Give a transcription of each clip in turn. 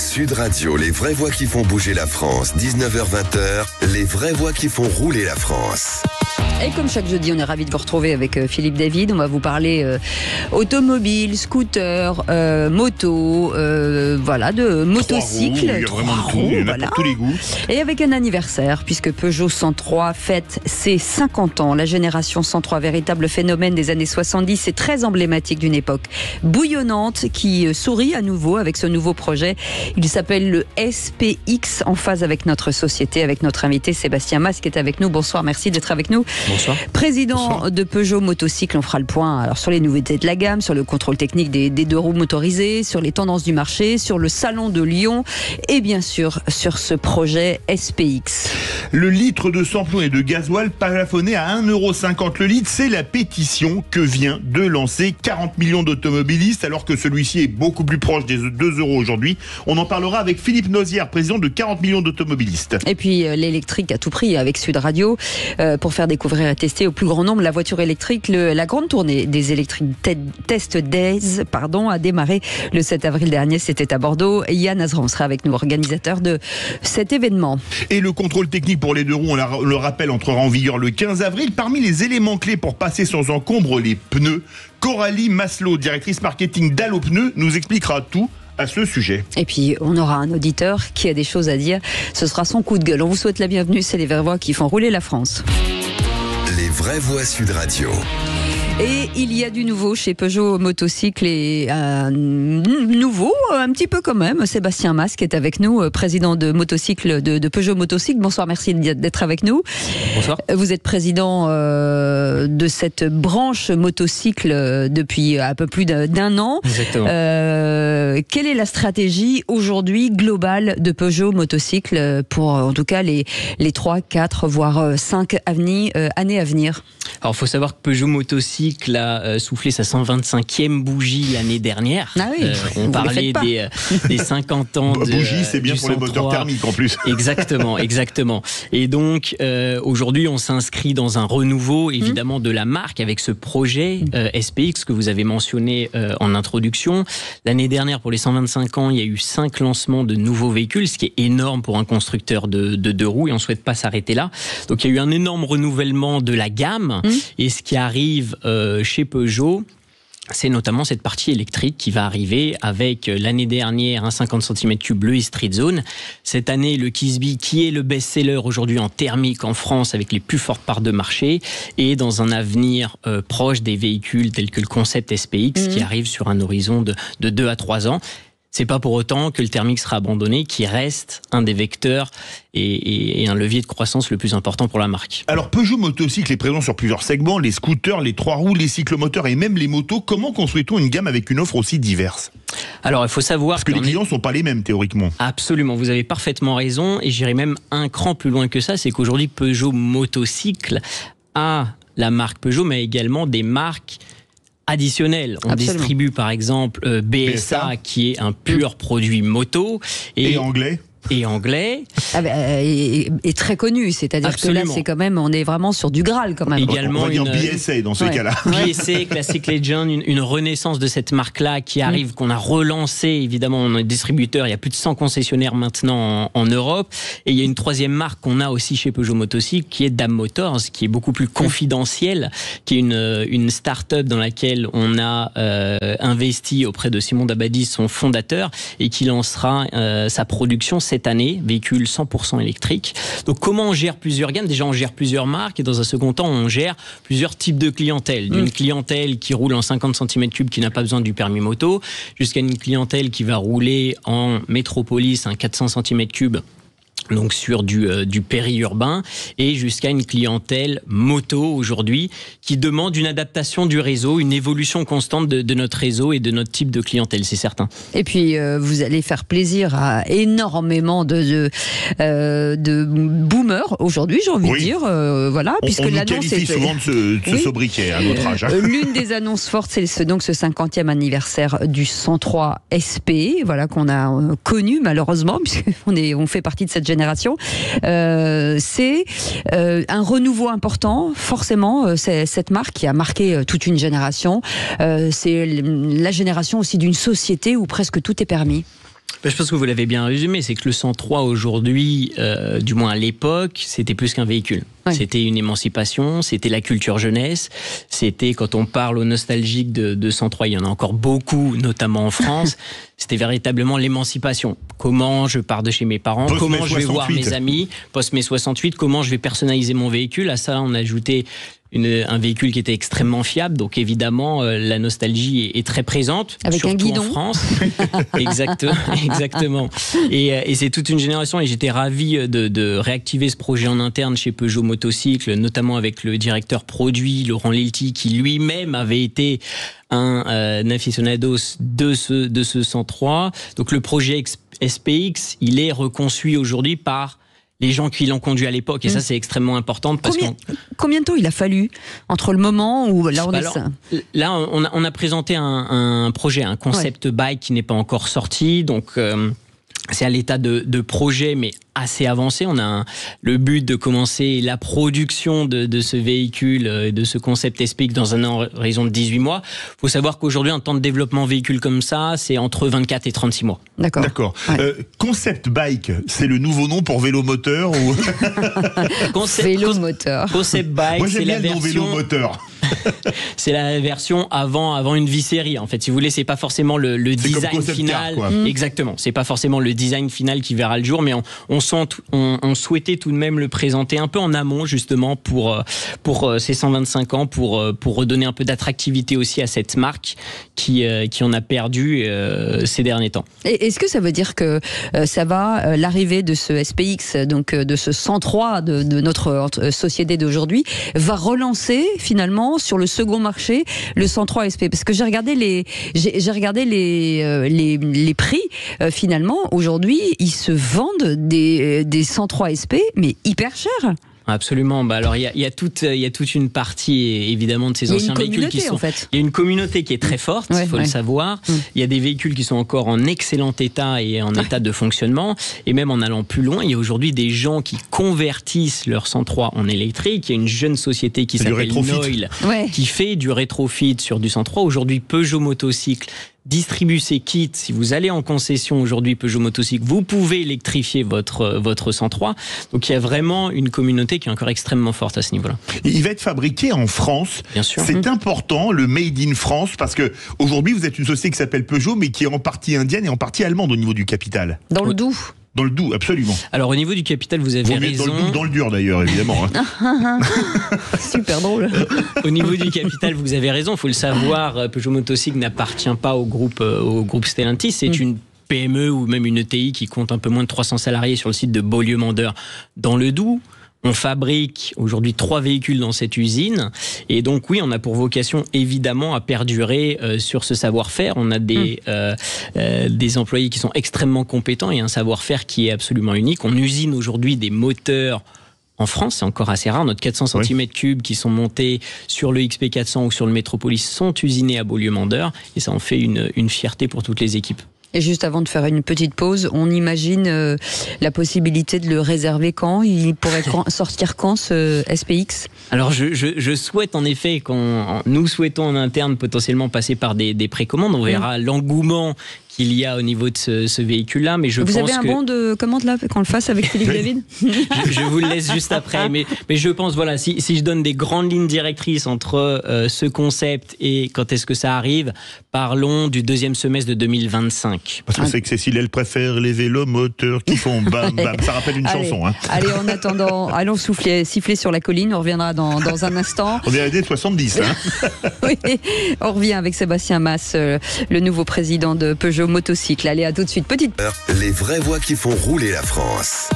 Sud Radio, les vraies voix qui font bouger la France. 19h-20h, les vraies voix qui font rouler la France. Et comme chaque jeudi, on est ravis de vous retrouver avec Philippe David. On va vous parler automobile, scooter, moto, voilà, de motocycle. Il y a vraiment de tout, il y en a pour tous les goûts. Et avec un anniversaire, puisque Peugeot 103 fête ses 50 ans. La génération 103, véritable phénomène des années 70, c'est très emblématique d'une époque bouillonnante qui sourit à nouveau avec ce nouveau projet. Il s'appelle le SPX, en phase avec notre société, avec notre invité Sébastien Mas qui est avec nous. Bonsoir, merci d'être avec nous. Bonsoir. Président de Peugeot Motocycle, on fera le point alors sur les nouveautés de la gamme, sur le contrôle technique des deux roues motorisées, sur les tendances du marché, sur le salon de Lyon et bien sûr sur ce projet SPX. Le litre de samplon et de gasoil plafonné à 1,50€ le litre, c'est la pétition que vient de lancer 40 millions d'automobilistes alors que celui-ci est beaucoup plus proche des 2€ aujourd'hui. On en parlera avec Philippe Nozière, président de 40 millions d'automobilistes. Et puis l'électrique à tout prix avec Sud Radio pour faire découvrir et tester au plus grand nombre la voiture électrique. La grande tournée des électriques Test Days a démarré le 7 avril dernier. C'était à Bordeaux. Yann Azran sera avec nous, organisateur de cet événement. Et le contrôle technique pour les deux roues, on le rappelle, entrera en vigueur le 15 avril. Parmi les éléments clés pour passer sans encombre les pneus, Coralie Maslow, directrice marketing d'Allo Pneus, nous expliquera tout à ce sujet. Et puis, on aura un auditeur qui a des choses à dire. Ce sera son coup de gueule. On vous souhaite la bienvenue. C'est les vraies voix qui font rouler la France. Les vraies voix Sud Radio. Et il y a du nouveau chez Peugeot Motocycle et nouveau, un petit peu quand même, Sébastien Mas qui est avec nous, président de Motocycle de Peugeot Motocycle. Bonsoir, merci d'être avec nous. Bonsoir. Vous êtes président de cette branche motocycle depuis un peu plus d'un an. Exactement. Quelle est la stratégie aujourd'hui globale de Peugeot Motocycle pour en tout cas les 3, 4, voire 5 années à venir? Alors, il faut savoir que Peugeot Motocycle a soufflé sa 125e bougie l'année dernière. Ah oui, on parlait des 50 ans de bougie, c'est bien du pour les moteurs thermiques en plus. Exactement. Et donc, aujourd'hui, on s'inscrit dans un renouveau, évidemment, de la marque avec ce projet SPX que vous avez mentionné en introduction. L'année dernière, pour les 125 ans, il y a eu 5 lancements de nouveaux véhicules, ce qui est énorme pour un constructeur de deux roues, et on ne souhaite pas s'arrêter là. Donc, il y a eu un énorme renouvellement de la gamme, et ce qui arrive chez Peugeot, c'est notamment cette partie électrique qui va arriver avec l'année dernière un 50 cm3 le e-Street Zone. Cette année, le Kisby, qui est le best-seller aujourd'hui en thermique en France avec les plus fortes parts de marché, et dans un avenir proche des véhicules tels que le concept SPX qui arrive sur un horizon de 2 à 3 ans. C'est pas pour autant que le thermique sera abandonné, qui reste un des vecteurs et un levier de croissance le plus important pour la marque. Alors Peugeot Motocycle est présent sur plusieurs segments, les scooters, les 3 roues, les cyclomoteurs et même les motos. Comment construit-on une gamme avec une offre aussi diverse ? Alors il faut savoir parce que les clients ne sont pas les mêmes théoriquement. Absolument, vous avez parfaitement raison, et j'irai même un cran plus loin que ça, c'est qu'aujourd'hui Peugeot Motocycle a la marque Peugeot, mais également des marques additionnel. On distribue par exemple BSA qui est un pur produit moto. Et anglais. Et très connu, c'est-à-dire que là c'est quand même, on est vraiment sur du Graal quand même. Également on va dire BSA dans ce cas-là. BSA, Classic Legend, une renaissance de cette marque-là qui arrive, qu'on a relancé évidemment, on est distributeur, il y a plus de 100 concessionnaires maintenant en Europe, et il y a une troisième marque qu'on a aussi chez Peugeot Motocycle qui est Dam Motors, qui est beaucoup plus confidentielle, qui est une start-up dans laquelle on a investi auprès de Simon Dabadis, son fondateur, et qui lancera sa production cette année, véhicule 100% électrique. Donc comment on gère plusieurs gammes ? Déjà on gère plusieurs marques, et dans un second temps on gère plusieurs types de clientèle. D'une clientèle qui roule en 50 cm3 qui n'a pas besoin du permis moto, jusqu'à une clientèle qui va rouler en métropolis, un 400 cm3, donc sur du périurbain, et jusqu'à une clientèle moto aujourd'hui qui demande une adaptation du réseau, une évolution constante de notre réseau et de notre type de clientèle, c'est certain. Et puis vous allez faire plaisir à énormément de boomers aujourd'hui, j'ai envie de dire, voilà, puisque on l'annonce qualifie souvent de ce sobriquet à notre âge. L'une des annonces fortes, c'est donc ce 50e anniversaire du 103 SP, voilà, qu'on a connu malheureusement, puisqu'on fait partie de cette génération. C'est un renouveau important, forcément, c'est cette marque qui a marqué toute une génération. C'est la génération aussi d'une société où presque tout est permis. Je pense que vous l'avez bien résumé, c'est que le 103 aujourd'hui, du moins à l'époque, c'était plus qu'un véhicule. Ouais. C'était une émancipation, c'était la culture jeunesse, c'était, quand on parle aux nostalgiques de 103, il y en a encore beaucoup, notamment en France, c'était véritablement l'émancipation. Comment je pars de chez mes parents, comment je vais voir mes amis, post-mai 68, comment je vais personnaliser mon véhicule. À ça, on a ajouté un véhicule qui était extrêmement fiable, donc évidemment la nostalgie est très présente, avec surtout un guidon en France. Exactement. Et c'est toute une génération, et j'étais ravi de réactiver ce projet en interne chez Peugeot Motocycle, notamment avec le directeur produit Laurent Lilti, qui lui-même avait été un aficionados de ce 103. Donc le projet SPX, il est reconçu aujourd'hui par les gens qui l'ont conduit à l'époque, et ça c'est extrêmement important. Parce combien de temps il a fallu entre le moment où là on Là on a présenté un projet, un concept bike qui n'est pas encore sorti, donc c'est à l'état de projet, mais assez avancé. On a le but de commencer la production de ce véhicule, de ce concept SPX dans un horizon de 18 mois. Il faut savoir qu'aujourd'hui, un temps de développement véhicule comme ça, c'est entre 24 et 36 mois. D'accord. Ouais. Concept bike, c'est le nouveau nom pour vélo moteur ou... Vélo moteur. Concept bike, moi, c'est la version... vélo moteur. C'est la version avant une vie série. En fait, si vous voulez, c'est pas forcément le design final. Car, Exactement. C'est pas forcément le design final qui verra le jour, mais on souhaitait tout de même le présenter un peu en amont, justement, pour ces 125 ans, pour redonner un peu d'attractivité aussi à cette marque qui en a perdu ces derniers temps. Et est-ce que ça veut dire que ça va, l'arrivée de ce SPX, donc de ce 103 de notre société d'aujourd'hui, va relancer finalement sur le second marché le 103 SP? Parce que j'ai regardé les prix, finalement aujourd'hui ils se vendent des 103 SP mais hyper cher. Absolument. Alors il y a toute une partie évidemment de ces anciens véhicules qui sont. Il y a une communauté qui est très forte, il faut le savoir. Il y a des véhicules qui sont encore en excellent état et en état de fonctionnement. Et même en allant plus loin, il y a aujourd'hui des gens qui convertissent leur 103 en électrique. Il y a une jeune société qui s'appelle Noil qui fait du rétrofit sur du 103. Aujourd'hui, Peugeot Motocycle distribue ses kits. Si vous allez en concession aujourd'hui Peugeot Motocycle, vous pouvez électrifier votre 103. Donc il y a vraiment une communauté qui est encore extrêmement forte à ce niveau-là. Il va être fabriqué en France. Bien sûr. C'est important, le Made in France, parce que aujourd'hui vous êtes une société qui s'appelle Peugeot, mais qui est en partie indienne et en partie allemande au niveau du capital. Dans le Doubs. Dans le Doubs, absolument. Alors au niveau du capital, vous avez raison. Dans le Doubs, dans le dur d'ailleurs, évidemment. Super drôle. Au niveau du capital, vous avez raison. Il faut le savoir, Peugeot Motocycle n'appartient pas au groupe Stellantis. C'est une PME ou même une ETI qui compte un peu moins de 300 salariés sur le site de Beaulieu-Mandeur dans le Doubs. On fabrique aujourd'hui 3 véhicules dans cette usine, et donc oui, on a pour vocation évidemment à perdurer sur ce savoir-faire. On a des employés qui sont extrêmement compétents et un savoir-faire qui est absolument unique. On usine aujourd'hui des moteurs. En France, c'est encore assez rare. Notre 400 cm3 qui sont montés sur le XP400 ou sur le Metropolis sont usinés à Beaulieu-Mandeur, et ça en fait une fierté pour toutes les équipes. Et juste avant de faire une petite pause, on imagine la possibilité de le réserver quand? Il pourrait sortir quand, ce SPX? Alors je souhaite en effet, nous souhaitons en interne potentiellement passer par des précommandes. On verra l'engouement qu'il y a au niveau de ce véhicule-là, mais je pense que... Vous avez un bon de commande là, qu'on le fasse avec Philippe David? je vous le laisse juste après, mais je pense, voilà, si je donne des grandes lignes directrices entre ce concept et quand est-ce que ça arrive, parlons du deuxième semestre de 2025. Parce que c'est que Cécile, elle préfère les vélos moteurs qui font bam bam, ça rappelle une chanson. Hein. Allez, en attendant, allons siffler sur la colline, on reviendra dans un instant. On est à des 70, hein. Oui, on revient avec Sébastien Mas, le nouveau président de Peugeot Motocycle. Allez, à tout de suite. Petite... Les vraies voix qui font rouler la France.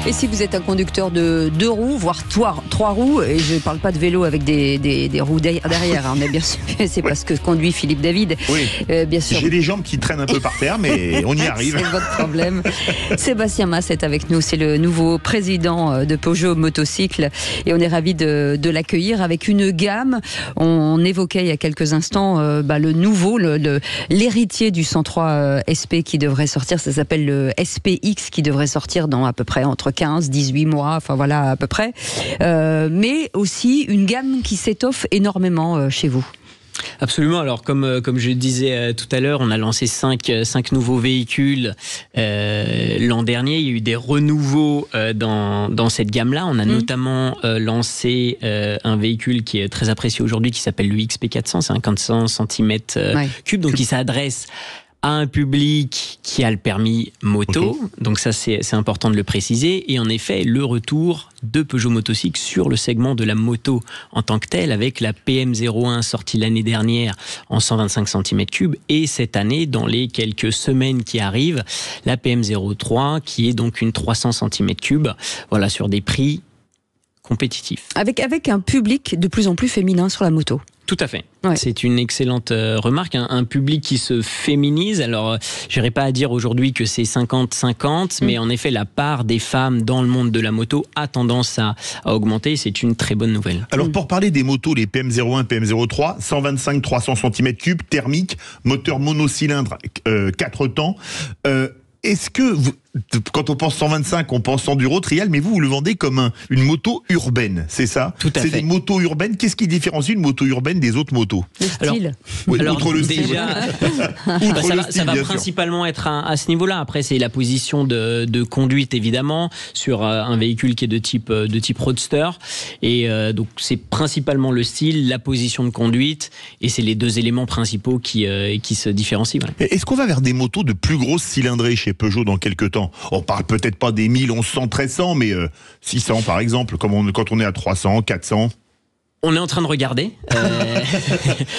Et si vous êtes un conducteur de 2 roues, voire 3 roues, et je ne parle pas de vélo avec des roues derrière, hein, mais bien sûr, c'est parce que conduit Philippe David. Oui. Bien sûr. J'ai les jambes qui traînent un peu par terre, mais on y arrive. C'est votre problème. Sébastien Mas est avec nous, c'est le nouveau président de Peugeot Motocycle, et on est ravis de l'accueillir avec une gamme. On évoquait il y a quelques instants le nouveau, l'héritier du 103 SP qui devrait sortir, ça s'appelle le SPX, qui devrait sortir dans à peu près entre 15, 18 mois, enfin voilà à peu près, mais aussi une gamme qui s'étoffe énormément chez vous. Absolument. Alors, comme je disais tout à l'heure, on a lancé 5 nouveaux véhicules l'an dernier. Il y a eu des renouveaux dans cette gamme-là. On a notamment lancé un véhicule qui est très apprécié aujourd'hui, qui s'appelle le XP400. C'est un 400 cm3, donc qui s'adresse à un public qui a le permis moto. Donc ça, c'est important de le préciser. Et en effet, le retour de Peugeot Motocycles sur le segment de la moto en tant que tel, avec la PM01 sortie l'année dernière en 125 cm3, et cette année, dans les quelques semaines qui arrivent, la PM03 qui est donc une 300 cm3, voilà, sur des prix compétitifs. Avec un public de plus en plus féminin sur la moto. Tout à fait. Ouais. C'est une excellente remarque. Un public qui se féminise. Alors, je n'irai pas à dire aujourd'hui que c'est 50-50, mais en effet, la part des femmes dans le monde de la moto a tendance à augmenter. C'est une très bonne nouvelle. Alors, pour parler des motos, les PM01, PM03, 125-300 cm3, thermique, moteur monocylindre, 4 temps. Est-ce que, quand on pense 125, on pense enduro, trial, mais vous le vendez comme une moto urbaine, c'est ça? Tout à fait. C'est des motos urbaines. Qu'est-ce qui différencie une moto urbaine des autres motos? Le style. Alors outre le style. Déjà, ça va principalement être à ce niveau-là. Après, c'est la position de conduite, évidemment, sur un véhicule qui est de type roadster. Et donc, c'est principalement le style, la position de conduite, et c'est les deux éléments principaux qui se différencient. Voilà. Est-ce qu'on va vers des motos de plus grosse cylindrée chez Peugeot dans quelques temps? On parle peut-être pas des 1000, 1100, 1300, mais 600 par exemple, quand on est à 300, 400. On est en train de regarder.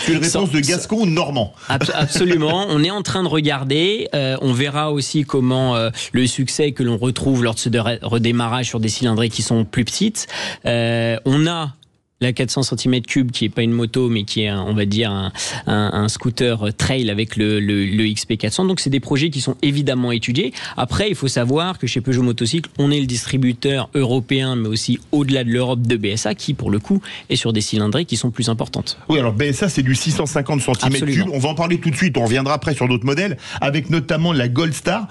C'est une réponse de Gascon ou de Normand. Absolument. On est en train de regarder. On verra aussi comment le succès que l'on retrouve lors de ce redémarrage sur des cylindrées qui sont plus petites. On a la 400 cm3 qui est pas une moto mais qui est on va dire un scooter trail avec le XP400. Donc c'est des projets qui sont évidemment étudiés. Après, il faut savoir que chez Peugeot Motocycles, on est le distributeur européen mais aussi au-delà de l'Europe de BSA qui pour le coup est sur des cylindrées qui sont plus importantes. Oui, alors BSA c'est du 650 cm3. On va en parler tout de suite, on reviendra après sur d'autres modèles avec notamment la Goldstar.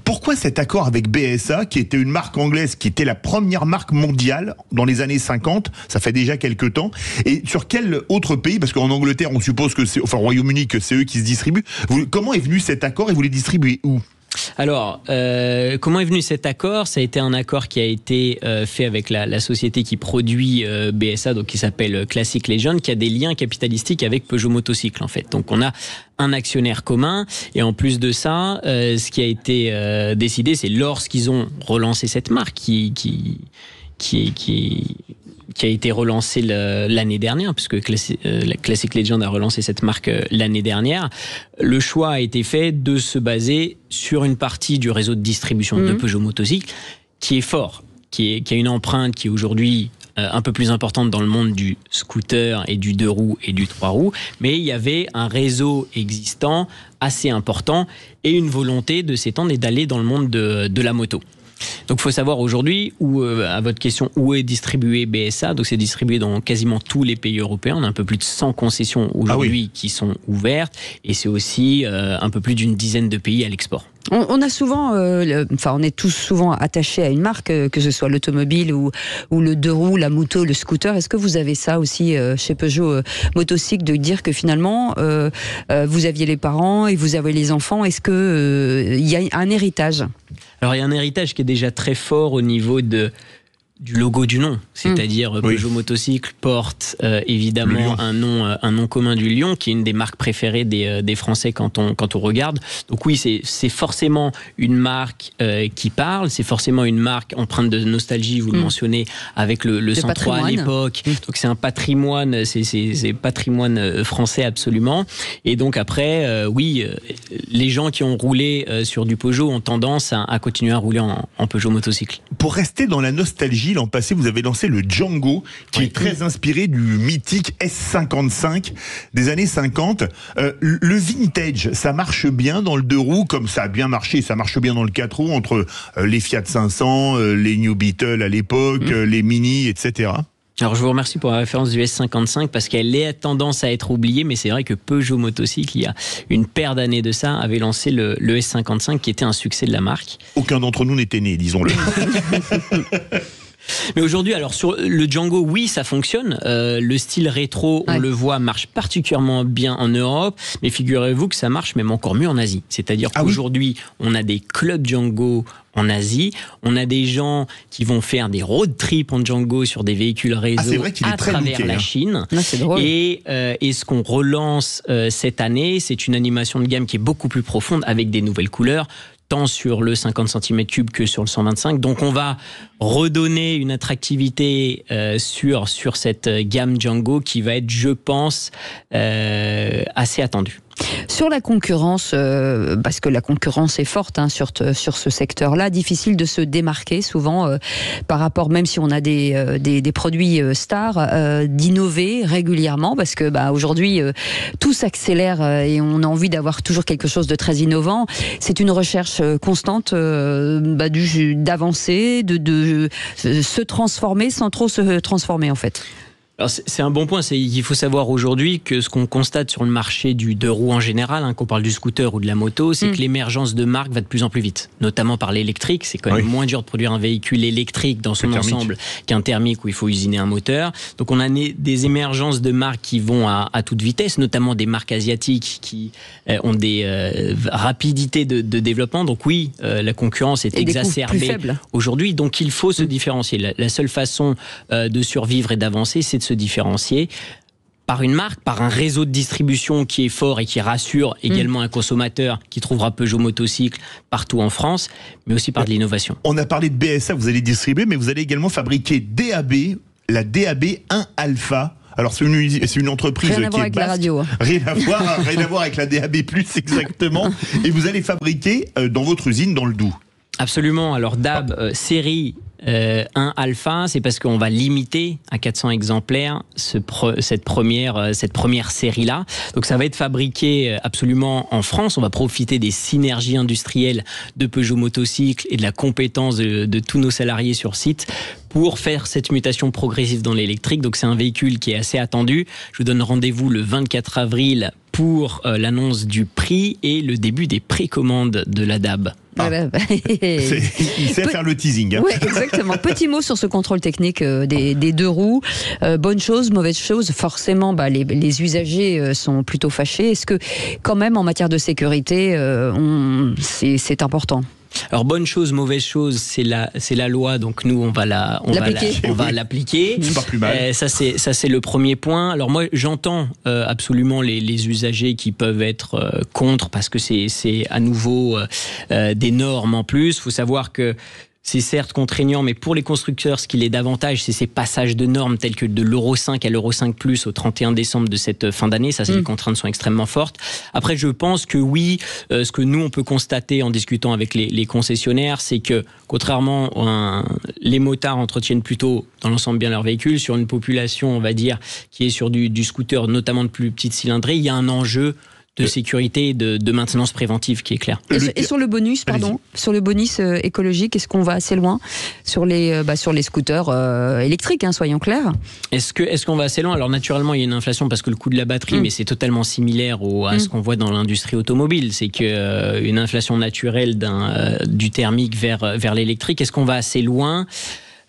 Pourquoi cet accord avec BSA qui était une marque anglaise, qui était la première marque mondiale dans les années 50, ça fait déjà quelques temps, et sur quel autre pays, parce qu'en Angleterre on suppose que c'est, enfin au Royaume-Uni, que c'est eux qui se distribuent, comment est venu cet accord et vous les distribuez où? Alors, comment est venu cet accord? Ça a été un accord qui a été fait avec la société qui produit BSA, donc qui s'appelle Classic Legend, qui a des liens capitalistiques avec Peugeot Motocycles en fait. Donc on a un actionnaire commun, et en plus de ça, ce qui a été décidé, c'est lorsqu'ils ont relancé cette marque qui a été relancé l'année dernière, puisque Classic Legend a relancé cette marque l'année dernière. Le choix a été fait de se baser sur une partie du réseau de distribution de Peugeot Motocycles qui est fort, qui a une empreinte qui est aujourd'hui un peu plus importante dans le monde du scooter et du 2 roues et du 3 roues, mais il y avait un réseau existant assez important et une volonté de s'étendre et d'aller dans le monde de la moto. Donc il faut savoir aujourd'hui, à votre question, où est distribué BSA. Donc c'est distribué dans quasiment tous les pays européens. On a un peu plus de 100 concessions aujourd'hui qui sont ouvertes, et c'est aussi un peu plus d'une dizaine de pays à l'export. On a souvent, on est tous souvent attachés à une marque, que ce soit l'automobile ou le 2 roues, la moto, le scooter. Est-ce que vous avez ça aussi chez Peugeot Motocycles, de dire que finalement vous aviez les parents et vous avez les enfants? Est-ce que il y a un héritage? Alors il y a un héritage qui est déjà très fort au niveau du logo du nom, c'est-à-dire Peugeot Motocycles porte évidemment un nom commun du lion, qui est une des marques préférées des Français quand on regarde. Donc oui, c'est forcément une marque qui parle, c'est forcément une marque empreinte de nostalgie, vous le mentionnez, avec le 103 à l'époque. Donc c'est un patrimoine, c'est patrimoine français absolument. Et donc après, les gens qui ont roulé sur du Peugeot ont tendance à continuer à rouler en Peugeot Motocycles. Pour rester dans la nostalgie, l'an passé, vous avez lancé le Django, qui est très inspiré du mythique S55 des années 50. Le vintage, ça marche bien dans le 2 roues, comme ça a bien marché, ça marche bien dans le 4 roues, entre les Fiat 500, les New Beetle à l'époque, les Mini, etc. Alors je vous remercie pour la référence du S55 parce qu'elle a tendance à être oubliée, mais c'est vrai que Peugeot Motocycles, il y a une paire d'années de ça, avait lancé le S55 qui était un succès de la marque. Aucun d'entre nous n'était né, disons-le. Mais aujourd'hui, alors sur le Django, oui, ça fonctionne. Le style rétro, on le voit, marche particulièrement bien en Europe. Mais figurez-vous que ça marche même encore mieux en Asie. C'est-à-dire qu'aujourd'hui, on a des clubs Django en Asie. On a des gens qui vont faire des road trips en Django sur des véhicules réseau à travers la Chine. C'est drôle. Et ce qu'on relance cette année, c'est une animation de gamme qui est beaucoup plus profonde avec des nouvelles couleurs, tant sur le 50 cm3 que sur le 125. Donc on va redonner une attractivité sur cette gamme Django qui va être, je pense, assez attendue. Sur la concurrence, parce que la concurrence est forte sur ce secteur-là, difficile de se démarquer souvent par rapport, même si on a des produits stars, d'innover régulièrement, parce que aujourd'hui tout s'accélère et on a envie d'avoir toujours quelque chose de très innovant. C'est une recherche constante d'avancer, de se transformer sans trop se transformer en fait. Alors c'est un bon point, il faut savoir aujourd'hui que ce qu'on constate sur le marché du deux roues en général, qu'on parle du scooter ou de la moto, c'est que l'émergence de marques va de plus en plus vite, notamment par l'électrique. C'est quand même moins dur de produire un véhicule électrique dans son ensemble qu'un thermique où il faut usiner un moteur. Donc on a des émergences de marques qui vont à toute vitesse, notamment des marques asiatiques qui ont des rapidités de développement. Donc oui, la concurrence est exacerbée aujourd'hui, donc il faut se différencier. La seule façon de survivre et d'avancer, c'est de se différencier par une marque, par un réseau de distribution qui est fort et qui rassure également un consommateur qui trouvera Peugeot Motocycle partout en France, mais aussi par de l'innovation. On a parlé de BSA, vous allez distribuer, mais vous allez également fabriquer DAB, la DAB 1 Alpha. Alors c'est une entreprise rien à qui voir est avec basque, la radio. Rien à voir avec la DAB+, exactement. Et vous allez fabriquer dans votre usine dans le Doubs. Absolument. Alors DAB série 1 Alpha, c'est parce qu'on va limiter à 400 exemplaires cette première série-là. Donc ça va être fabriqué absolument en France. On va profiter des synergies industrielles de Peugeot Motocycle et de la compétence de tous nos salariés sur site pour faire cette mutation progressive dans l'électrique. Donc c'est un véhicule qui est assez attendu. Je vous donne rendez-vous le 24 avril pour l'annonce du prix et le début des précommandes de la DAB. Voilà. Il sait faire le teasing. Oui, exactement. Petit mot sur ce contrôle technique des deux roues. Bonne chose, mauvaise chose. Forcément, les usagers sont plutôt fâchés. Est-ce que, quand même, en matière de sécurité, c'est important ? Alors bonne chose, mauvaise chose, c'est la loi, donc nous on va l'appliquer. C'est pas plus mal. Ça c'est le premier point. Alors moi j'entends absolument les usagers qui peuvent être contre parce que c'est à nouveau des normes en plus. Il faut savoir que c'est certes contraignant, mais pour les constructeurs, ce qu'il est davantage, c'est ces passages de normes tels que de l'Euro 5 à l'Euro 5+, au 31 décembre de cette fin d'année. Ça, les contraintes sont extrêmement fortes. Après, je pense que oui, ce que nous, on peut constater en discutant avec les concessionnaires, c'est que, contrairement les motards entretiennent plutôt, dans l'ensemble, bien leur véhicule. Sur une population, on va dire, qui est sur du scooter, notamment de plus petite cylindrée, il y a un enjeu de sécurité et de maintenance préventive qui est clair. Et sur le bonus, sur le bonus écologique, est-ce qu'on va assez loin sur les scooters électriques, soyons clairs ? Est-ce qu'on va assez loin ? Alors naturellement, il y a une inflation parce que le coût de la batterie, mais c'est totalement similaire à ce qu'on voit dans l'industrie automobile. C'est qu'une inflation naturelle du thermique vers l'électrique. Est-ce qu'on va assez loin ?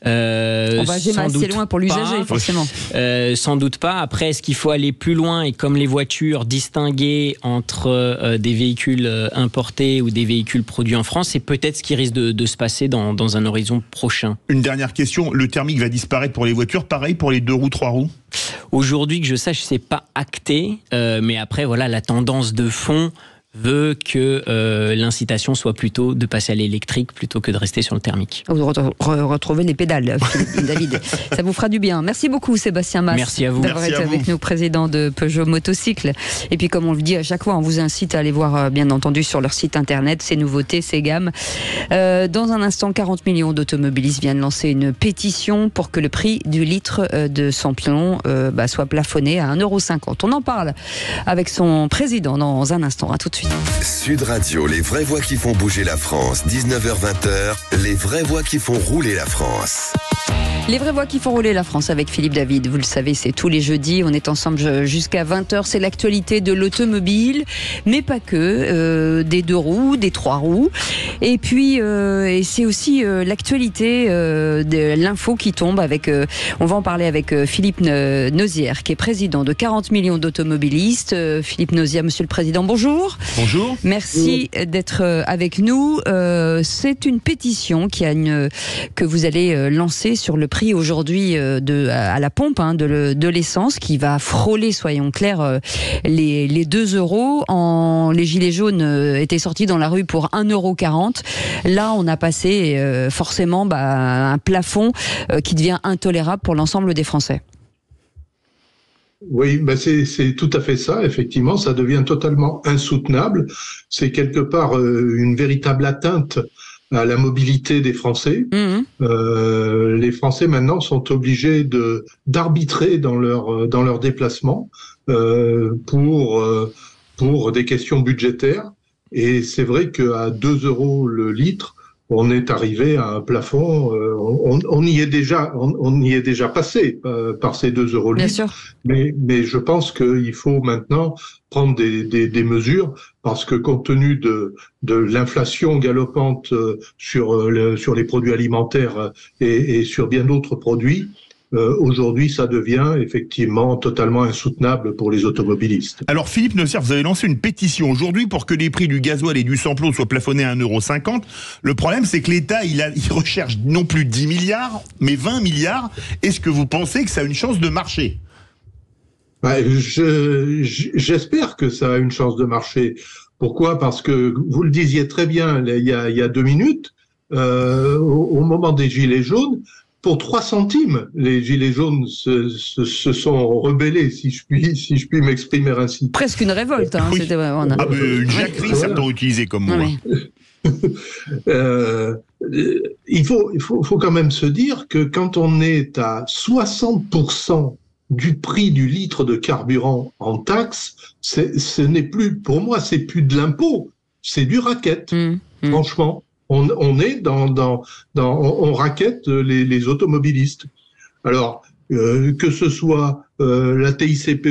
On va jamais assez loin pour l'usager, forcément. Sans doute pas. Après, est-ce qu'il faut aller plus loin et comme les voitures, distinguer entre des véhicules importés ou des véhicules produits en France ? C'est peut-être ce qui risque de se passer dans un horizon prochain. Une dernière question, le thermique va disparaître pour les voitures, pareil pour les 2 roues, 3 roues ? Aujourd'hui, que je sache, c'est pas acté, mais après, voilà, la tendance de fond veut que l'incitation soit plutôt de passer à l'électrique plutôt que de rester sur le thermique. Vous retrouvez les pédales, David. Ça vous fera du bien. Merci beaucoup, Sébastien Mas. Merci à vous. D'avoir été avec nous, président de Peugeot Motocycle. Et puis, comme on le dit à chaque fois, on vous incite à aller voir, bien entendu, sur leur site internet, ces nouveautés, ces gammes. Dans un instant, 40 millions d'automobilistes viennent lancer une pétition pour que le prix du litre de samplon soit plafonné à 1,50 €. On en parle avec son président dans un instant. À tout de suite. Sud Radio, les vraies voix qui font bouger la France. 19h-20h, les vraies voix qui font rouler la France. Les vraies voix qui font rouler la France avec Philippe David. Vous le savez, c'est tous les jeudis. On est ensemble jusqu'à 20h. C'est l'actualité de l'automobile, mais pas que. Des 2 roues, des 3 roues. Et puis, et c'est aussi l'actualité de l'info qui tombe avec... on va en parler avec Philippe Nozière, qui est président de 40 millions d'automobilistes. Philippe Nozière, monsieur le président, bonjour. Bonjour. Merci d'être avec nous. C'est une pétition que vous allez lancer sur le prix aujourd'hui à la pompe de l'essence qui va frôler, soyons clairs, les 2 euros. Les gilets jaunes étaient sortis dans la rue pour 1,40 €. Là, on a passé forcément un plafond qui devient intolérable pour l'ensemble des Français. Oui, c'est tout à fait ça, effectivement, ça devient totalement insoutenable. C'est quelque part une véritable atteinte à la mobilité des Français. Les Français maintenant sont obligés d'arbitrer dans leur déplacement pour des questions budgétaires. Et c'est vrai qu'à 2 € le litre, on est arrivé à un plafond. On y est déjà passé par ces 2 € le litre. Mais je pense qu'il faut maintenant prendre des mesures parce que compte tenu de l'inflation galopante sur les produits alimentaires et sur bien d'autres produits, aujourd'hui, ça devient effectivement totalement insoutenable pour les automobilistes. Alors Philippe Nozière, vous avez lancé une pétition aujourd'hui pour que les prix du gasoil et du samplon soient plafonnés à 1,50 €. Le problème, c'est que l'État, il recherche non plus 10 milliards, mais 20 milliards. Est-ce que vous pensez que ça a une chance de marcher ? J'espère que ça a une chance de marcher. Pourquoi ? Parce que, vous le disiez très bien il y a 2 minutes, au moment des Gilets jaunes, pour 3 centimes, les Gilets jaunes se sont rebellés, si je puis m'exprimer ainsi. Presque une révolte. Oui. C'était vraiment... une jacquerie, certains utilisé comme mot. Il faut quand même se dire que quand on est à 60% du prix du litre de carburant en taxe, ce n'est plus, pour moi, c'est plus de l'impôt, c'est du racket, franchement. On est on raquette les automobilistes. Alors, que ce soit la TICPE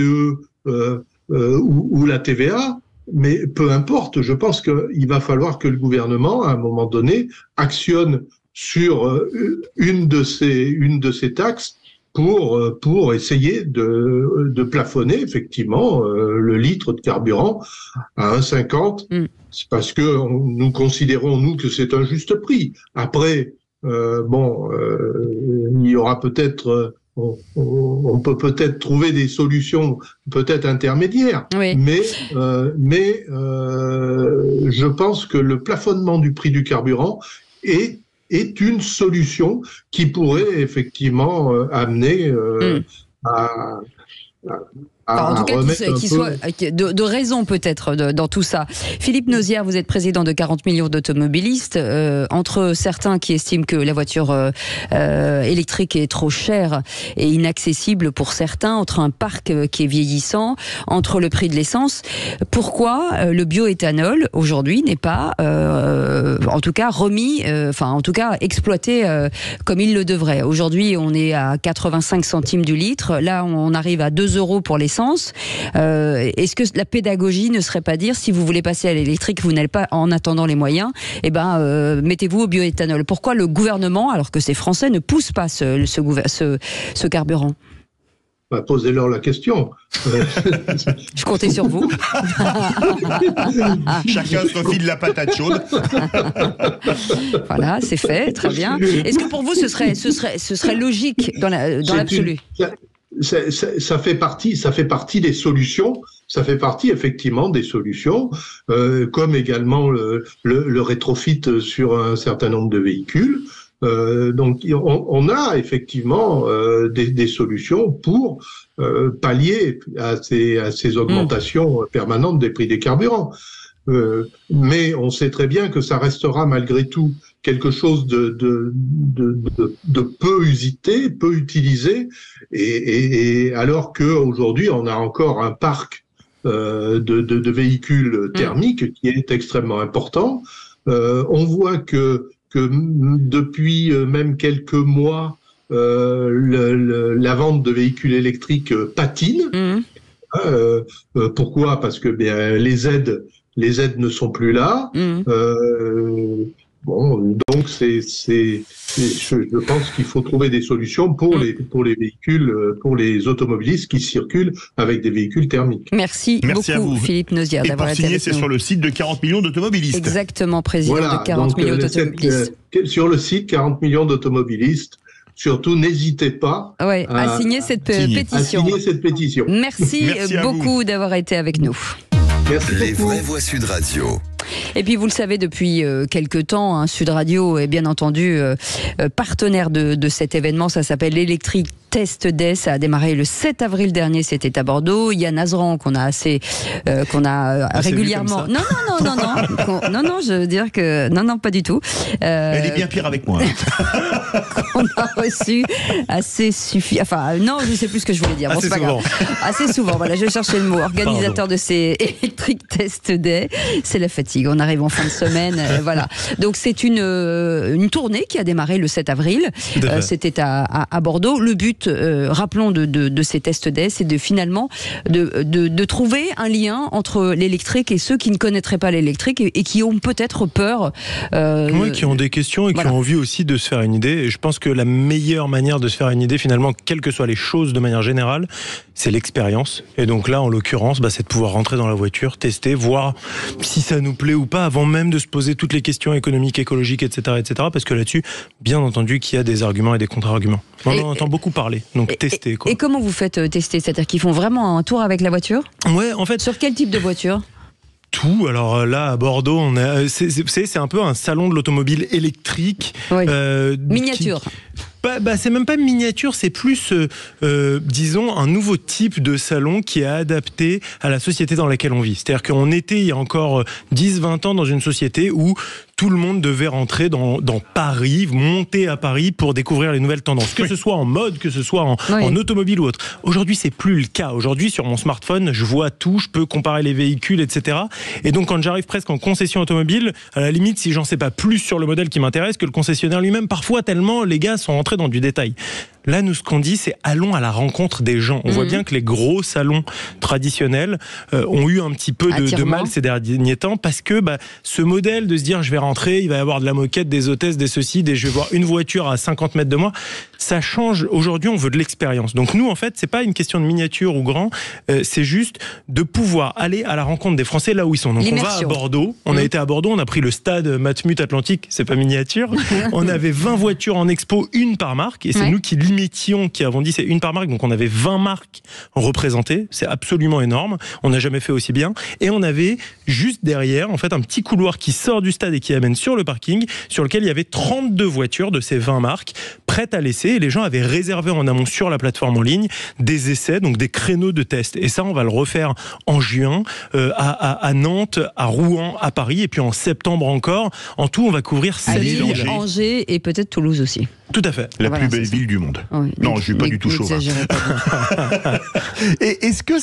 ou la TVA, mais peu importe, je pense qu'il va falloir que le gouvernement, à un moment donné, actionne sur une de ces taxes pour essayer de plafonner effectivement le litre de carburant à 1,50 €. C'est parce que nous considérons, nous, que c'est un juste prix. Après, il y aura peut-être... On peut peut-être trouver des solutions peut-être intermédiaires, mais je pense que le plafonnement du prix du carburant est une solution qui pourrait effectivement amener en tout cas, qu'il soit de raison peut-être dans tout ça. Philippe Nozière, vous êtes président de 40 millions d'automobilistes. Entre certains qui estiment que la voiture électrique est trop chère et inaccessible pour certains, entre un parc qui est vieillissant, entre le prix de l'essence, pourquoi le bioéthanol aujourd'hui n'est pas, en tout cas remis, en tout cas exploité comme il le devrait. Aujourd'hui, on est à 85 centimes du litre. Là, on arrive à 2 € pour l'essence. Est-ce que la pédagogie ne serait pas dire, si vous voulez passer à l'électrique, vous n'avez pas en attendant les moyens, mettez-vous au bioéthanol. Pourquoi le gouvernement, alors que c'est français, ne pousse pas ce carburant ? Posez-leur la question. Je comptais sur vous. Chacun se refile la patate chaude. Voilà, c'est fait, très bien. Est-ce que pour vous, ce serait logique dans l'absolu ? Ça fait partie des solutions. Ça fait partie effectivement des solutions, comme également le rétrofit sur un certain nombre de véhicules. Donc on a effectivement des solutions pour pallier à ces augmentations permanentes des prix des carburants. Mais on sait très bien que ça restera malgré tout quelque chose de peu usité, peu utilisé, et alors qu'aujourd'hui on a encore un parc de véhicules thermiques qui est extrêmement important. On voit que depuis même quelques mois, la vente de véhicules électriques patine. Pourquoi ? Parce que les aides ne sont plus là. Donc je pense qu'il faut trouver des solutions pour les véhicules, pour les automobilistes qui circulent avec des véhicules thermiques. Merci beaucoup, à vous. Philippe Nozière, d'avoir été avec nous. C'est sur le site de 40 millions d'automobilistes. Exactement, président de 40 millions d'automobilistes. Sur le site 40 millions d'automobilistes. Surtout, n'hésitez pas à signer cette pétition. Merci beaucoup d'avoir été avec nous. Merci beaucoup. Les vraies voix Sud Radio. Et puis vous le savez depuis quelques temps, Sud Radio est bien entendu partenaire de cet événement. Ça s'appelle l'Electric Test Day. Ça a démarré le 7 avril dernier. C'était à Bordeaux. Yann Azran qu'on a régulièrement. Non. Je veux dire que non, pas du tout. Elle est bien pire avec moi. On a reçu assez suffisamment. Enfin, non, je ne sais plus ce que je voulais dire. Bon, c'est pas grave. Assez souvent. Voilà, je cherchais le mot. Organisateur de ces Electric Test Day, c'est la fatigue. On arrive en fin de semaine, voilà. Donc c'est une tournée qui a démarré le 7 avril. C'était à Bordeaux. Le but, rappelons de ces Test Day, c'est de trouver un lien entre l'électrique et ceux qui ne connaîtraient pas l'électrique et qui ont peut-être peur. Qui ont des questions et qui ont envie aussi de se faire une idée. Et je pense que la meilleure manière de se faire une idée, finalement, quelles que soient les choses de manière générale, c'est l'expérience. Et donc là, en l'occurrence, c'est de pouvoir rentrer dans la voiture, tester, voir si ça nous plaît ou pas, avant même de se poser toutes les questions économiques, écologiques, etc. Parce que là-dessus, bien entendu qu'il y a des arguments et des contre-arguments. On en entend beaucoup parler, donc tester. Et comment vous faites tester ? C'est-à-dire qu'ils font vraiment un tour avec la voiture ? Ouais, en fait. Sur quel type de voiture ? Tout. Alors là, à Bordeaux, c'est un peu un salon de l'automobile électrique. Oui. Miniature. C'est même pas miniature, c'est plus, disons, un nouveau type de salon qui est adapté à la société dans laquelle on vit. C'est-à-dire qu'on était, il y a encore 10-20 ans, dans une société où tout le monde devait rentrer dans Paris, monter à Paris pour découvrir les nouvelles tendances. Que ce soit en mode, que ce soit en automobile ou autre. Aujourd'hui, c'est plus le cas. Aujourd'hui, sur mon smartphone, je vois tout, je peux comparer les véhicules, etc. Et donc, quand j'arrive presque en concession automobile, à la limite, si j'en sais pas plus sur le modèle qui m'intéresse que le concessionnaire lui-même, parfois tellement les gars sont rentrés dans du détail. Là, nous, ce qu'on dit, c'est allons à la rencontre des gens. On voit bien que les gros salons traditionnels ont eu un petit peu de mal ces derniers temps parce que ce modèle de se dire je vais rentrer, il va y avoir de la moquette, des hôtesses, des ceci, je vais voir une voiture à 50 mètres de moi, ça change. Aujourd'hui, on veut de l'expérience. Donc nous, en fait, c'est pas une question de miniature ou grand, c'est juste de pouvoir aller à la rencontre des Français là où ils sont. Donc on va à Bordeaux, on a été à Bordeaux, on a pris le stade Matmut Atlantique, c'est pas miniature, on avait 20 voitures en expo, une par marque, et c'est nous qui avons dit c'est une par marque, donc on avait 20 marques représentées, c'est absolument énorme, on n'a jamais fait aussi bien, et on avait juste derrière en fait un petit couloir qui sort du stade et qui amène sur le parking, sur lequel il y avait 32 voitures de ces 20 marques prêtes à laisser, et les gens avaient réservé en amont sur la plateforme en ligne des essais, donc des créneaux de test, et ça on va le refaire en juin à Nantes, à Rouen, à Paris, et puis en septembre encore. En tout, on va couvrir 7 villes. Angers et peut-être Toulouse aussi. Tout à fait. La plus belle ville du monde. Oui. Non, je suis pas du tout chauvin. Et est-ce que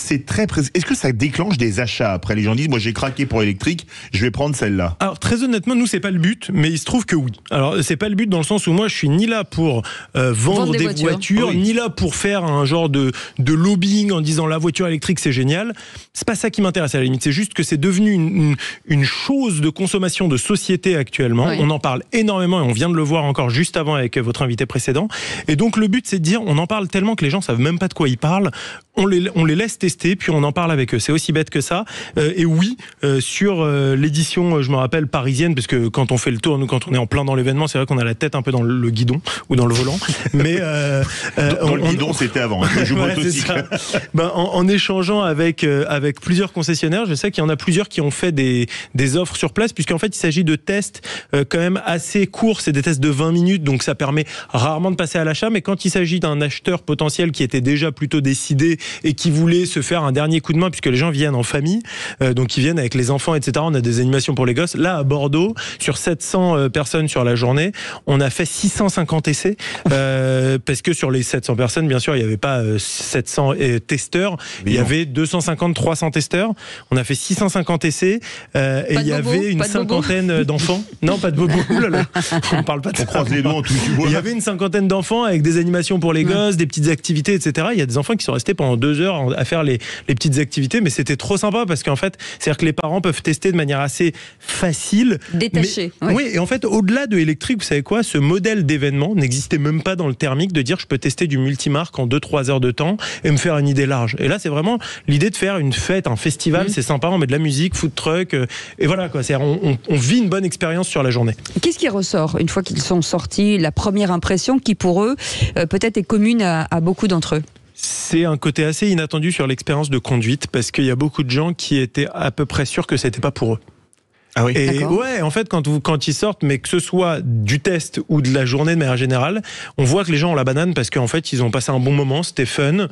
ça déclenche des achats après? Les gens disent, moi j'ai craqué pour l'électrique, je vais prendre celle-là. Alors très honnêtement, nous c'est pas le but, mais il se trouve que oui. Alors c'est pas le but dans le sens où moi je suis ni là pour vendre des voitures, ni là pour faire un genre de lobbying en disant la voiture électrique c'est génial. C'est pas ça qui m'intéresse à la limite. C'est juste que c'est devenu une chose de consommation de société actuellement. Oui. On en parle énormément et on vient de le voir encore juste avant avec votre invité précédent. Et donc le but c'est de dire, on en parle tellement que les gens savent même pas de quoi ils parlent. On les laisse tester, puis on en parle avec eux. C'est aussi bête que ça. Et oui, sur l'édition, je me rappelle, parisienne, parce que quand on fait le tour, nous, quand on est en plein dans l'événement, c'est vrai qu'on a la tête un peu dans le guidon ou dans le volant. Mais dans le guidon, c'était avant. En échangeant avec plusieurs concessionnaires, je sais qu'il y en a plusieurs qui ont fait des offres sur place, puisqu'en fait, il s'agit de tests quand même assez courts. C'est des tests de 20 minutes, donc ça permet rarement de passer à l'achat. Mais quand il s'agit d'un acheteur potentiel qui était déjà plutôt décidé et qui voulaient se faire un dernier coup de main, puisque les gens viennent en famille, donc ils viennent avec les enfants, etc. On a des animations pour les gosses. Là, à Bordeaux, sur 700 personnes sur la journée, on a fait 650 essais, parce que sur les 700 personnes, bien sûr, il n'y avait pas 700 testeurs, il y avait 250-300 testeurs. On a fait 650 essais, et il y avait une cinquantaine d'enfants. Non, pas de bobo. Oulala, on parle pas de ça. On croise les doigts, tu vois. Il y avait une cinquantaine d'enfants avec des animations pour les gosses, des petites activités, etc. Il y a des enfants qui sont restés pendant 2 heures à faire les petites activités, mais c'était trop sympa parce qu'en fait, c'est-à-dire que les parents peuvent tester de manière assez facile. Détaché. Oui, et en fait, au-delà de électrique, vous savez quoi, ce modèle d'événement n'existait même pas dans le thermique, de dire je peux tester du multimarque en 2-3 heures de temps et me faire une idée large. Et là, c'est vraiment l'idée de faire une fête, un festival, c'est sympa, on met de la musique, food truck, et voilà quoi. C'est-à-dire, on vit une bonne expérience sur la journée. Qu'est-ce qui ressort une fois qu'ils sont sortis, la première impression qui pour eux peut-être est commune à beaucoup d'entre eux? C'est un côté assez inattendu sur l'expérience de conduite, parce qu'il y a beaucoup de gens qui étaient à peu près sûrs que c'était pas pour eux. Ah oui. Et ouais, en fait, quand ils sortent, mais que ce soit du test ou de la journée de manière générale, on voit que les gens ont la banane parce qu'en fait, ils ont passé un bon moment, c'était fun.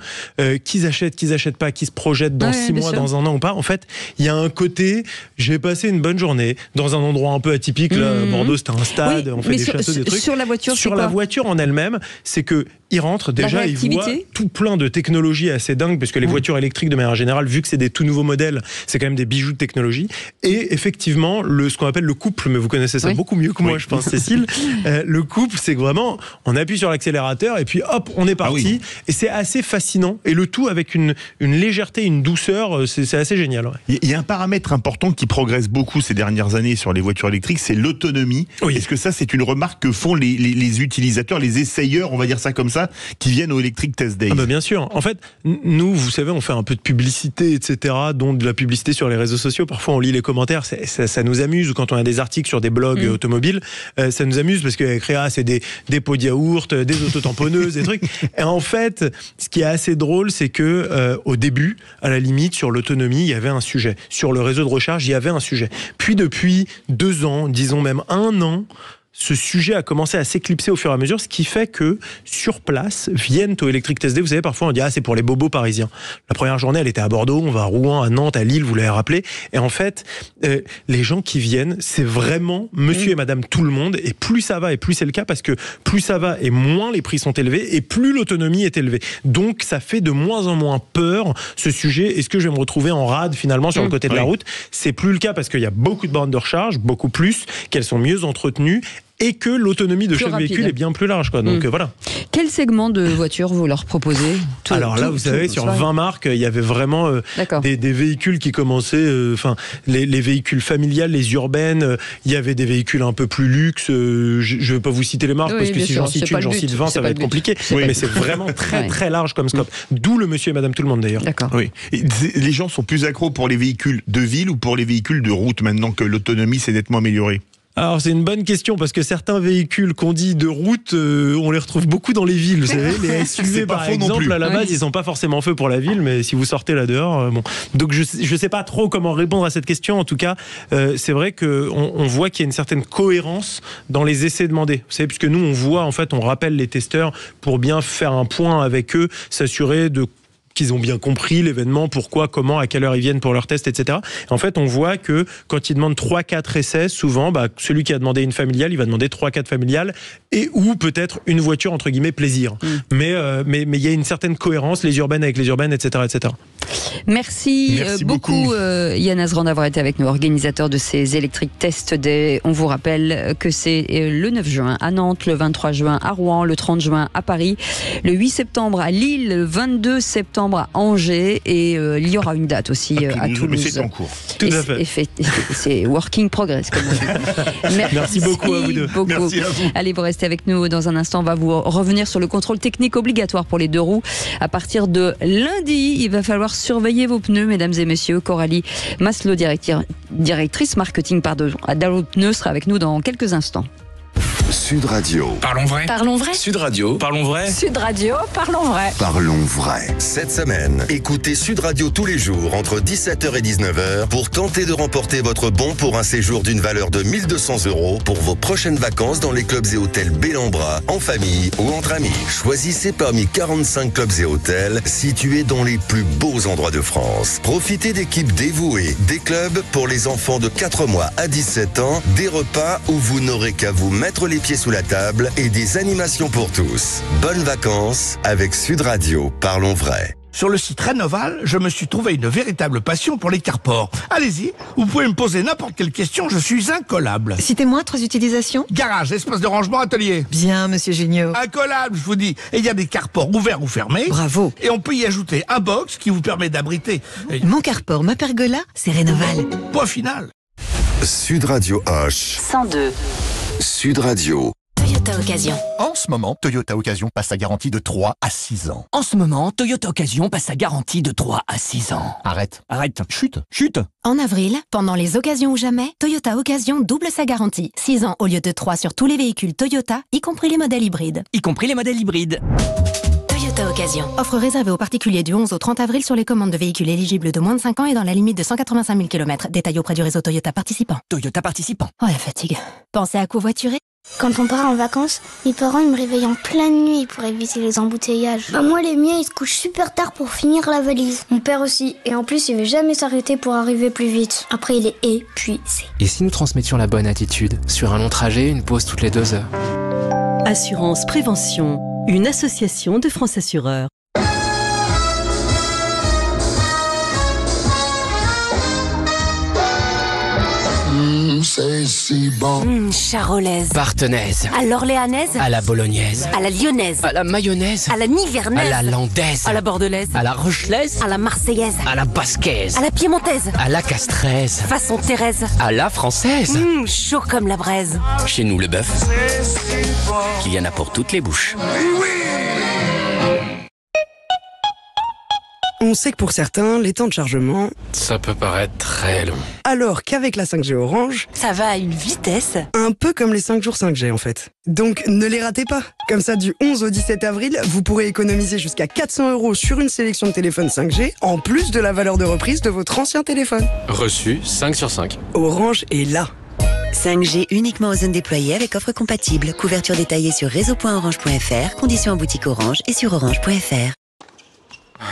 Qu'ils achètent pas, qu'ils se projettent dans 6 mois, dans un an ou pas. En fait, il y a un côté, j'ai passé une bonne journée dans un endroit un peu atypique. Là, Bordeaux, c'était un stade, on fait des châteaux, des trucs. Sur la voiture, sur la voiture en elle-même, c'est que ils rentrent déjà, ils voient tout plein de technologies assez dingues, parce que les voitures électriques de manière générale, vu que c'est des tout nouveaux modèles, c'est quand même des bijoux de technologie. Et effectivement, ce qu'on appelle le couple, mais vous connaissez ça beaucoup mieux que moi, je pense, Cécile. Le couple, c'est que vraiment, on appuie sur l'accélérateur et puis hop, on est parti. Et c'est assez fascinant. Et le tout avec une légèreté, une douceur, c'est assez génial. Il y a un paramètre important qui progresse beaucoup ces dernières années sur les voitures électriques, c'est l'autonomie. Est-ce que ça, c'est une remarque que font les utilisateurs, les essayeurs, on va dire ça comme ça, qui viennent au Electric Test Days? Bien sûr. En fait, nous, vous savez, on fait un peu de publicité, etc., dont de la publicité sur les réseaux sociaux. Parfois, on lit les commentaires, ça nous amuse. Ou quand on a des articles sur des blogs automobiles, ça nous amuse parce que c'est des pots de yaourt, des autotamponneuses, des trucs. Et en fait, ce qui est assez drôle, c'est que au début, à la limite, sur l'autonomie, il y avait un sujet. Sur le réseau de recharge, il y avait un sujet. Puis depuis 2 ans, disons même 1 an, ce sujet a commencé à s'éclipser au fur et à mesure, ce qui fait que sur place viennent au Electric Test Day. Vous savez, parfois on dit c'est pour les bobos parisiens. La première journée, elle était à Bordeaux, on va à Rouen, à Nantes, à Lille, vous l'avez rappelé. Et en fait, les gens qui viennent, c'est vraiment monsieur et madame tout le monde. Et plus ça va, et plus c'est le cas, parce que plus ça va et moins les prix sont élevés, et plus l'autonomie est élevée. Donc ça fait de moins en moins peur, ce sujet. Est-ce que je vais me retrouver en rade finalement sur le côté de la route? C'est plus le cas, parce qu'il y a beaucoup de bornes de recharge, beaucoup plus, qu'elles sont mieux entretenues, et que l'autonomie de chaque véhicule est bien plus large, quoi. Donc voilà. Quel segment de voiture vous leur proposez? Alors là, vous savez, sur 20 marques, il y avait vraiment des véhicules qui commençaient, les véhicules familiales, les urbaines, il y avait des véhicules un peu plus luxe. Je ne vais pas vous citer les marques, parce que si j'en cite une, j'en cite 20, ça va être compliqué. Mais c'est vraiment très très large comme scope. D'où le monsieur et madame tout le monde d'ailleurs. D'accord. Oui. Et les gens sont plus accros pour les véhicules de ville ou pour les véhicules de route, maintenant que l'autonomie s'est nettement améliorée? Alors c'est une bonne question, parce que certains véhicules qu'on dit de route, on les retrouve beaucoup dans les villes. Vous savez, les SUV par exemple, à la base, ils sont pas forcément faits pour la ville, mais si vous sortez là dehors, bon. Donc je sais pas trop comment répondre à cette question. En tout cas, c'est vrai que on voit qu'il y a une certaine cohérence dans les essais demandés. Vous savez, puisque nous on voit, en fait, on rappelle les testeurs pour bien faire un point avec eux, s'assurer qu'ils ont bien compris l'événement, pourquoi, comment, à quelle heure ils viennent pour leur test, etc. En fait, on voit que quand ils demandent 3-4 essais, souvent, celui qui a demandé une familiale, il va demander 3-4 familiales, et ou peut-être une voiture, entre guillemets, plaisir. Mais il y a une certaine cohérence, les urbaines avec les urbaines, etc. etc. Merci beaucoup Yann Azran d'avoir été avec nous, organisateur de ces Electric Test Days. On vous rappelle que c'est le 9 juin à Nantes, le 23 juin à Rouen, le 30 juin à Paris, le 8 septembre à Lille, le 22 septembre à Angers, et il y aura une date aussi à Toulouse. Mais c'est en cours. Tout à fait. C'est working progress, comme on dit. Merci beaucoup à vous deux. Merci à vous. Allez, vous restez avec nous dans un instant. On va vous revenir sur le contrôle technique obligatoire pour les 2 roues. À partir de lundi, il va falloir surveiller vos pneus, mesdames et messieurs. Coralie Maslow, directrice marketing d'Allo Pneus, sera avec nous dans quelques instants. Sud Radio. Parlons vrai. Parlons vrai. Sud Radio. Parlons vrai. Sud Radio, parlons vrai. Parlons vrai. Cette semaine, écoutez Sud Radio tous les jours entre 17h et 19h pour tenter de remporter votre bon pour un séjour d'une valeur de 1 200 € pour vos prochaines vacances dans les clubs et hôtels Bellambra, en famille ou entre amis. Choisissez parmi 45 clubs et hôtels situés dans les plus beaux endroits de France. Profitez d'équipes dévouées, des clubs pour les enfants de 4 mois à 17 ans, des repas où vous n'aurez qu'à vous mettre les pieds sous la table et des animations pour tous. Bonnes vacances avec Sud Radio. Parlons vrai. Sur le site Rénoval, je me suis trouvé une véritable passion pour les carports. Allez-y, vous pouvez me poser n'importe quelle question, je suis incollable. Citez-moi 3 utilisations. Garage, espace de rangement, atelier. Bien, monsieur Géniaud. Incollable, je vous dis. Et il y a des carports ouverts ou fermés. Bravo. Et on peut y ajouter un box qui vous permet d'abriter. Mon carport, ma pergola, c'est Rénoval. Point final. Sud Radio Hoche. 102. Sud Radio. Toyota Occasion. En ce moment, Toyota Occasion passe sa garantie de 3 à 6 ans. En ce moment, Toyota Occasion passe sa garantie de 3 à 6 ans. Arrête. Chute. En avril, pendant les occasions ou jamais, Toyota Occasion double sa garantie. 6 ans au lieu de 3 sur tous les véhicules Toyota, y compris les modèles hybrides. Toyota Occasion. Offre réservée aux particuliers du 11 au 30 avril sur les commandes de véhicules éligibles de moins de 5 ans et dans la limite de 185 000 km. Détail auprès du réseau Toyota participant. Oh la fatigue. Pensez à covoiturer. Quand on part en vacances, mes parents ils me réveillent en pleine nuit pour éviter les embouteillages. Moi, les miens, ils se couchent super tard pour finir la valise. Mon père aussi. Et en plus, il veut jamais s'arrêter pour arriver plus vite. Après, il est épuisé. Et si nous transmettions la bonne attitude? Sur un long trajet, une pause toutes les 2 heures. Assurance Prévention, une association de France Assureurs. C'est si bon. Charolaise. Partenaise. À l'orléanaise. À la bolognaise. À la lyonnaise. À la mayonnaise. À la nivernaise. À la landaise. À la bordelaise. À la rochelaise. À la marseillaise. À la basquaise. À la piémontaise. À la castraise. Façon Thérèse. À la française. Chaud comme la braise. Chez nous, le bœuf, il y en a pour toutes les bouches. On sait que pour certains, les temps de chargement, ça peut paraître très long. Alors qu'avec la 5G Orange, ça va à une vitesse. Un peu comme les 5 jours 5G en fait. Donc ne les ratez pas. Comme ça, du 11 au 17 avril, vous pourrez économiser jusqu'à 400 € sur une sélection de téléphones 5G, en plus de la valeur de reprise de votre ancien téléphone. Reçu 5 sur 5. Orange est là. 5G uniquement aux zones déployées avec offre compatible. Couverture détaillée sur réseau.orange.fr, conditions en boutique Orange et sur orange.fr.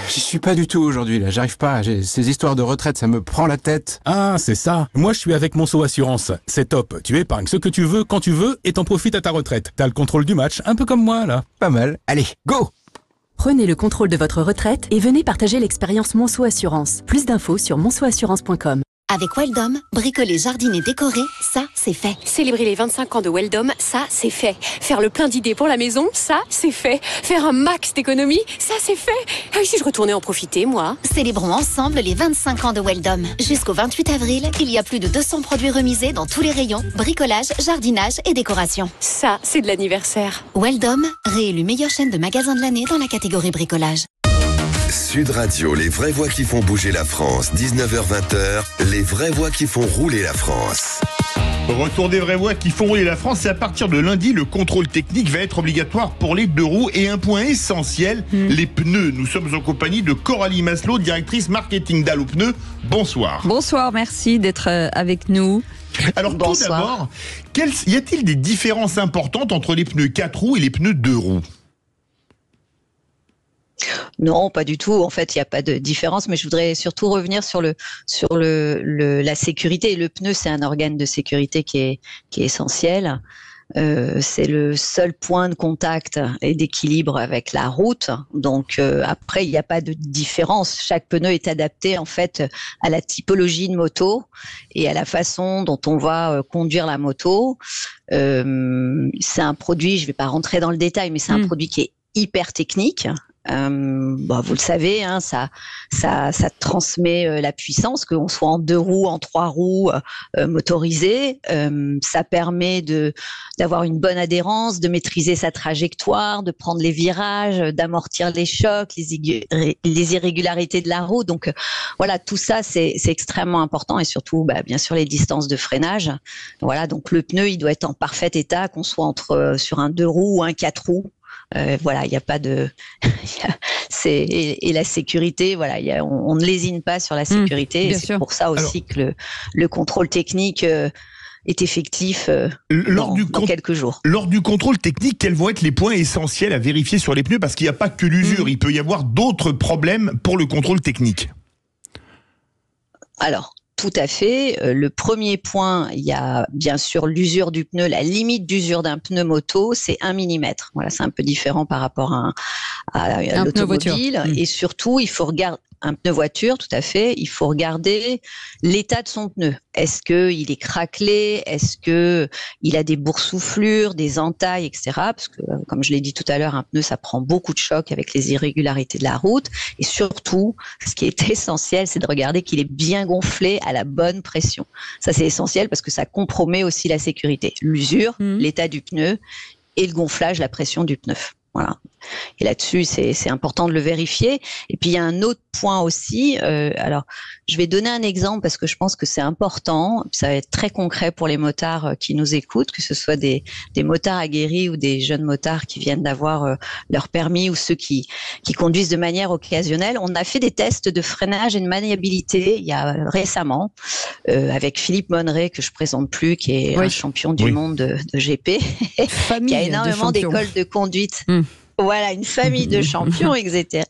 J'y suis pas du tout aujourd'hui, là. J'arrive pas. Ces histoires de retraite, ça me prend la tête. Ah, c'est ça. Moi, je suis avec Monceau Assurance. C'est top. Tu épargnes ce que tu veux, quand tu veux, et t'en profites à ta retraite. T'as le contrôle du match, un peu comme moi, là. Pas mal. Allez, go! Prenez le contrôle de votre retraite et venez partager l'expérience Monceau Assurance. Plus d'infos sur monceauassurance.com. Avec Weldom, bricoler, jardiner, décorer, ça, c'est fait. Célébrer les 25 ans de Weldom, ça, c'est fait. Faire le plein d'idées pour la maison, ça, c'est fait. Faire un max d'économies, ça, c'est fait. Ah, et si je retournais en profiter, moi? Célébrons ensemble les 25 ans de Weldom. Jusqu'au 28 avril, il y a plus de 200 produits remisés dans tous les rayons. Bricolage, jardinage et décoration. Ça, c'est de l'anniversaire. Weldom, réélu meilleure chaîne de magasins de l'année dans la catégorie bricolage. Sud Radio, les vraies voix qui font bouger la France. 19h-20h, les vraies voix qui font rouler la France. Retour des vraies voix qui font rouler la France. C'est à partir de lundi, le contrôle technique va être obligatoire pour les 2 roues. Et un point essentiel, les pneus. Nous sommes en compagnie de Coralie Maslow, directrice marketing d'Allo Pneus. Bonsoir. Bonsoir, merci d'être avec nous. Alors tout d'abord, y a-t-il des différences importantes entre les pneus 4 roues et les pneus 2 roues ? Non, pas du tout. En fait, il n'y a pas de différence, mais je voudrais surtout revenir sur la sécurité. Le pneu, c'est un organe de sécurité qui est essentiel. C'est le seul point de contact et d'équilibre avec la route. Donc après, il n'y a pas de différence. Chaque pneu est adapté en fait à la typologie de moto et à la façon dont on va conduire la moto. C'est un produit, je ne vais pas rentrer dans le détail, mais c'est un produit qui est hyper technique. Vous le savez, hein, ça transmet la puissance, qu'on soit en 2 roues, en 3 roues motorisées. Ça permet d'avoir une bonne adhérence, de maîtriser sa trajectoire, de prendre les virages, d'amortir les chocs, les irrégularités de la route. Donc voilà, tout ça c'est extrêmement important, et surtout bien sûr les distances de freinage. Voilà, donc le pneu il doit être en parfait état, qu'on soit sur un 2 roues ou un 4 roues. Voilà, il n'y a pas de et la sécurité, voilà, on ne lésine pas sur la sécurité, et c'est pour ça aussi que le contrôle technique est effectif dans quelques jours. Lors du contrôle technique, quels vont être les points essentiels à vérifier sur les pneus? Parce qu'il n'y a pas que l'usure, il peut y avoir d'autres problèmes pour le contrôle technique. Alors, tout à fait. Le premier point, il y a bien sûr l'usure du pneu. La limite d'usure d'un pneu moto, c'est 1 mm. Voilà, c'est un peu différent par rapport à l'automobile. Et surtout, il faut regarder un pneu voiture, tout à fait. Il faut regarder l'état de son pneu. Est-ce qu'il est craquelé? Est-ce qu'il a des boursouflures, des entailles, etc. Parce que, comme je l'ai dit tout à l'heure, un pneu, ça prend beaucoup de chocs avec les irrégularités de la route. Et surtout, ce qui est essentiel, c'est de regarder qu'il est bien gonflé à la bonne pression. Ça, c'est essentiel parce que ça compromet aussi la sécurité. L'usure, l'état du pneu et le gonflage, la pression du pneu. Voilà. Et là-dessus, c'est important de le vérifier. Et puis, il y a un autre point aussi. Alors, je vais donner un exemple parce que je pense que c'est important. Ça va être très concret pour les motards qui nous écoutent, que ce soit des motards aguerris ou des jeunes motards qui viennent d'avoir leur permis, ou ceux qui conduisent de manière occasionnelle. On a fait des tests de freinage et de maniabilité il y a récemment avec Philippe Monneret, que je présente plus, qui est un champion du monde de GP, qui a énormément d'écoles de conduite. Voilà, une famille de champions, etc.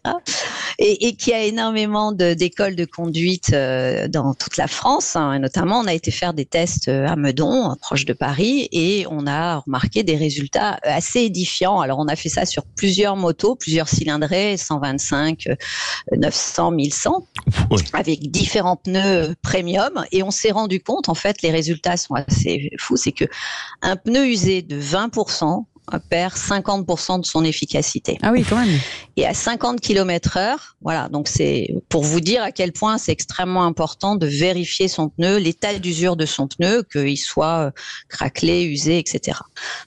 Et qui a énormément d'écoles de conduite dans toute la France, hein. Et notamment, on a été faire des tests à Meudon, proche de Paris, et on a remarqué des résultats assez édifiants. Alors, on a fait ça sur plusieurs motos, plusieurs cylindrées, 125, 900, 1100, avec différents pneus premium. Et on s'est rendu compte, en fait, les résultats sont assez fous, c'est que un pneu usé de 20% perd 50% de son efficacité. Ah oui, quand même. Et à 50 km/h, voilà, donc c'est pour vous dire à quel point c'est extrêmement important de vérifier son pneu, l'état d'usure de son pneu, qu'il soit craquelé, usé, etc.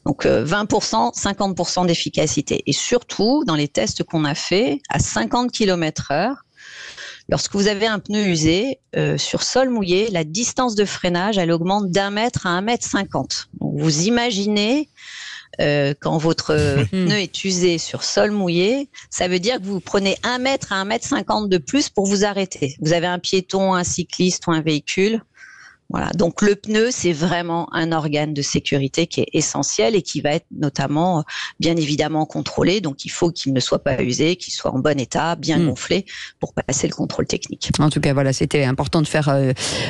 Donc 20%, 50% d'efficacité. Et surtout, dans les tests qu'on a fait, à 50 km/h, lorsque vous avez un pneu usé, sur sol mouillé, la distance de freinage, elle augmente d'1 mètre à 1,50 m. Donc vous imaginez quand votre pneu est usé sur sol mouillé, ça veut dire que vous prenez 1 mètre à 1,50 m de plus pour vous arrêter. Vous avez un piéton, un cycliste ou un véhicule. Voilà. Donc le pneu, c'est vraiment un organe de sécurité qui est essentiel et qui va être notamment, bien évidemment, contrôlé. Donc il faut qu'il ne soit pas usé, qu'il soit en bon état, bien gonflé, pour passer le contrôle technique. En tout cas, voilà, c'était important de faire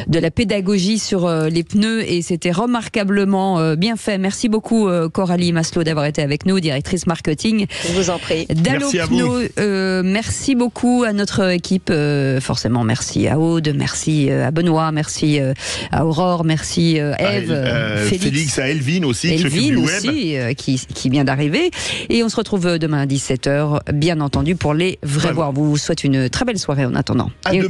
de la pédagogie sur les pneus, et c'était remarquablement bien fait. Merci beaucoup Coralie Masselot d'avoir été avec nous, directrice marketing. Je vous en prie. d'Allo Pneus. Merci beaucoup à notre équipe. Forcément, merci à Aude, merci à Benoît, merci à Aurore, merci Ève, Félix, à Elvine aussi, qui vient d'arriver. Et on se retrouve demain à 17h, bien entendu, pour les vrais voix. Vous souhaite une très belle soirée en attendant.